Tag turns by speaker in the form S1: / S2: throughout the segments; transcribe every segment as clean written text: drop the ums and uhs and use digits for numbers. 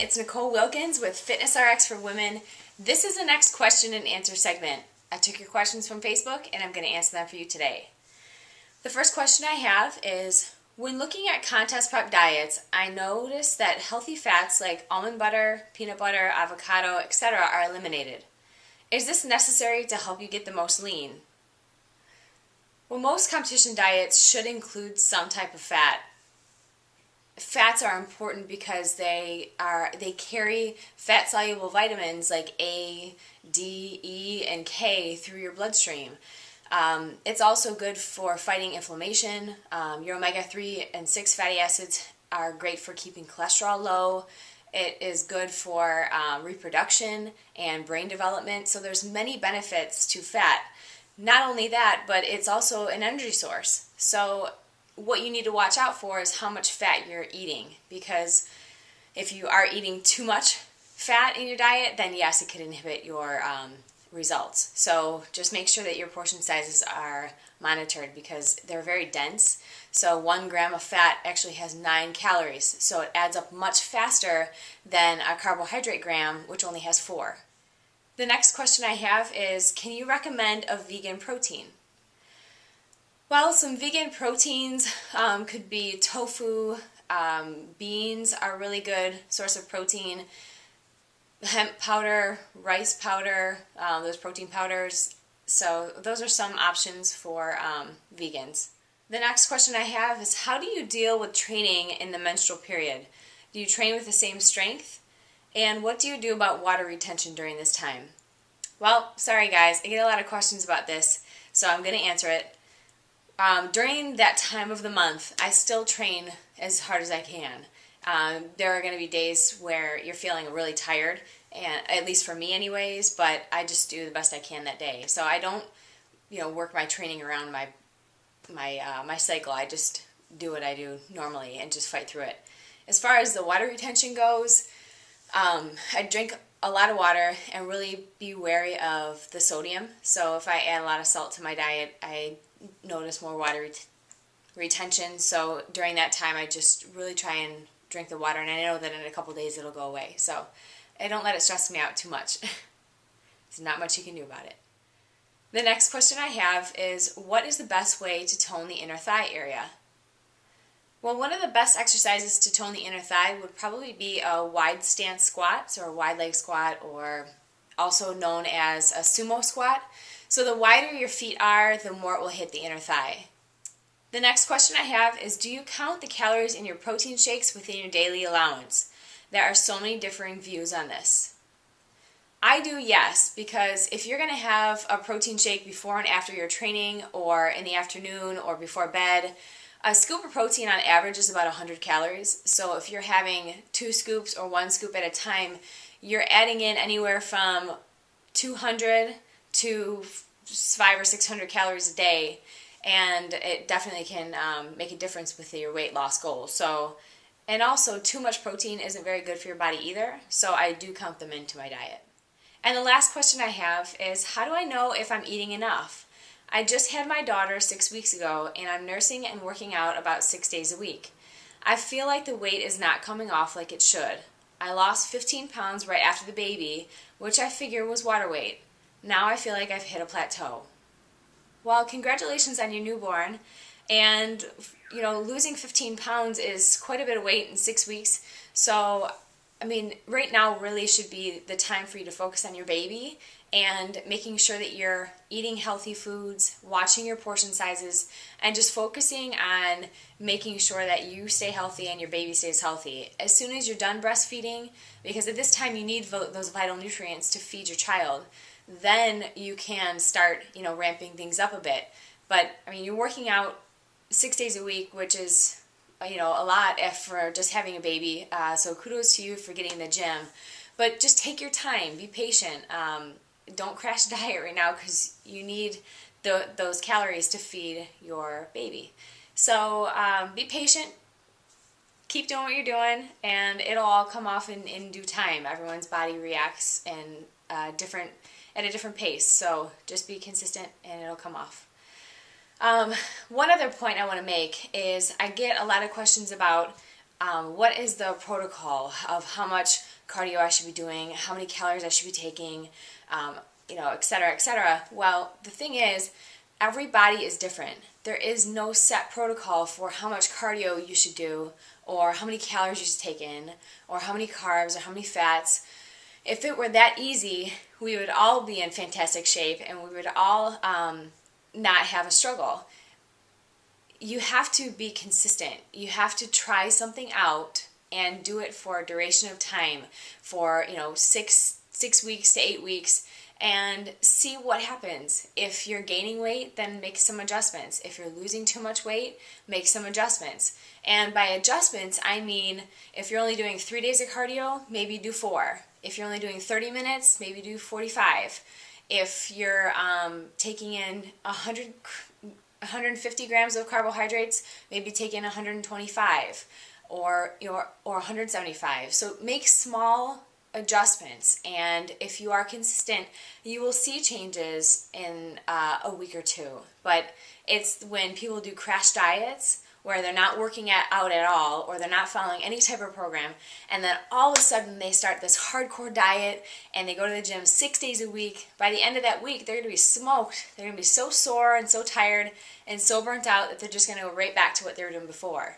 S1: it's Nicole Wilkins with FitnessRx for Women. This is the next question and answer segment. I took your questions from Facebook and I'm going to answer them for you today. The first question I have is, when looking at contest prep diets, I noticed that healthy fats like almond butter, peanut butter, avocado, etc. are eliminated. Is this necessary to help you get the most lean? Well, most competition diets should include some type of fat. Fats are important because they carry fat-soluble vitamins like A, D, E, and K through your bloodstream. It's also good for fighting inflammation. Your omega-3 and 6 fatty acids are great for keeping cholesterol low. It is good for reproduction and brain development. So there's many benefits to fat. Not only that, but it's also an energy source. So what you need to watch out for is how much fat you're eating, because if you are eating too much fat in your diet, then yes, it could inhibit your results. So just make sure that your portion sizes are monitored because they're very dense. So 1 gram of fat actually has 9 calories, so it adds up much faster than a carbohydrate gram, which only has 4. The next question I have is, can you recommend a vegan protein? Well, some vegan proteins could be tofu. Beans are a really good source of protein. Hemp powder, rice powder, those protein powders. So those are some options for vegans. The next question I have is, how do you deal with training in the menstrual period? Do you train with the same strength? And what do you do about water retention during this time? Well, sorry guys, I get a lot of questions about this, so I'm going to answer it. During that time of the month, I still train as hard as I can. There are going to be days where you're feeling really tired, and at least for me anyways, but I just do the best I can that day. So I don't, work my training around my cycle. I just do what I do normally and just fight through it. As far as the water retention goes, I drink a lot of water and really be wary of the sodium. So if I add a lot of salt to my diet, I notice more water retention. So during that time, I just really try and drink the water, and I know that in a couple days it'll go away. So I don't let it stress me out too much. There's not much you can do about it. The next question I have is, what is the best way to tone the inner thigh area? Well, one of the best exercises to tone the inner thigh would probably be a wide stance squat, or a wide leg squat, or also known as a sumo squat. So the wider your feet are, the more it will hit the inner thigh. The next question I have is, do you count the calories in your protein shakes within your daily allowance? There are so many differing views on this. I do, yes, because if you're going to have a protein shake before and after your training, or in the afternoon, or before bed, a scoop of protein on average is about 100 calories. So if you're having 2 scoops or 1 scoop at a time, you're adding in anywhere from 200 to 500 or 600 calories a day, and it definitely can make a difference with your weight loss goals. So, and also too much protein isn't very good for your body either, so I do count them into my diet. And the last question I have is, how do I know if I'm eating enough? I just had my daughter 6 weeks ago, and I'm nursing and working out about 6 days a week. I feel like the weight is not coming off like it should. I lost 15 pounds right after the baby, which I figure was water weight. Now I feel like I've hit a plateau. Well, congratulations on your newborn. And, losing 15 pounds is quite a bit of weight in 6 weeks. So, right now really should be the time for you to focus on your baby and making sure that you're eating healthy foods, watching your portion sizes, and just focusing on making sure that you stay healthy and your baby stays healthy. As soon as you're done breastfeeding, because at this time you need those vital nutrients to feed your child, then you can start, ramping things up a bit. But, you're working out 6 days a week, which is, a lot for just having a baby. So kudos to you for getting in the gym. But just take your time. Be patient. Don't crash diet right now because you need those calories to feed your baby. So be patient. Keep doing what you're doing, and it'll all come off in due time. Everyone's body reacts at a different pace. So just be consistent, and it'll come off. One other point I want to make is I get a lot of questions about what is the protocol of how much cardio I should be doing, how many calories I should be taking, et cetera, et cetera. Well, the thing is, every body is different. There is no set protocol for how much cardio you should do, or how many calories you should take in, or how many carbs, or how many fats. If it were that easy, we would all be in fantastic shape, and we would all not have a struggle. You have to be consistent. You have to try something out and do it for a duration of time, for 6 weeks to 8 weeks, and see what happens. If you're gaining weight, then make some adjustments. If you're losing too much weight, make some adjustments. And by adjustments, I mean if you're only doing 3 days of cardio, maybe do 4. If you're only doing 30 minutes, maybe do 45. If you're taking in 150 grams of carbohydrates, maybe take in 125 or 175. So make small adjustments, and if you are consistent, you will see changes in a week or two. But it's when people do crash diets where they're not working out at all, or they're not following any type of program, and then all of a sudden they start this hardcore diet and they go to the gym 6 days a week. By the end of that week, they're going to be smoked. They're going to be so sore and so tired and so burnt out that they're just going to go right back to what they were doing before.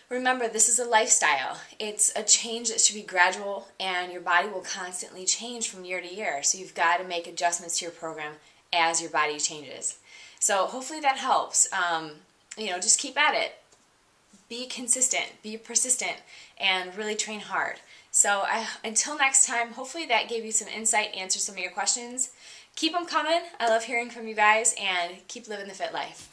S1: Remember, this is a lifestyle. It's a change that should be gradual, and your body will constantly change from year to year. So you've got to make adjustments to your program as your body changes. So hopefully that helps. Just keep at it. Be consistent, be persistent, and really train hard. So until next time, hopefully that gave you some insight, answered some of your questions. Keep them coming. I love hearing from you guys, and keep living the fit life.